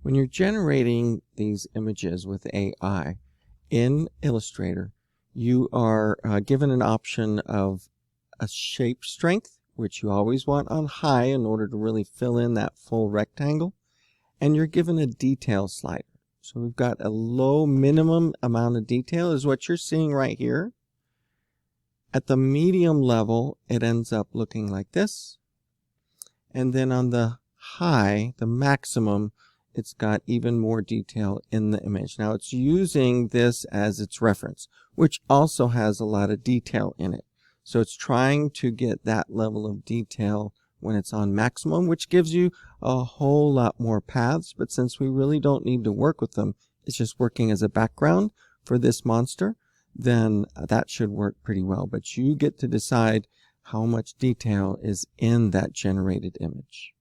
When you're generating these images with AI in Illustrator, you are given an option of a shape strength, which you always want on high in order to really fill in that full rectangle, and you're given a detail slider. So we've got a low minimum amount of detail is what you're seeing right here. At the medium level, it ends up looking like this. And then on the high, the maximum, it's got even more detail in the image. Now it's using this as its reference, which also has a lot of detail in it. So it's trying to get that level of detail when it's on maximum, which gives you a whole lot more paths. But since we really don't need to work with them, it's just working as a background for this monster, then that should work pretty well. But you get to decide how much detail is in that generated image.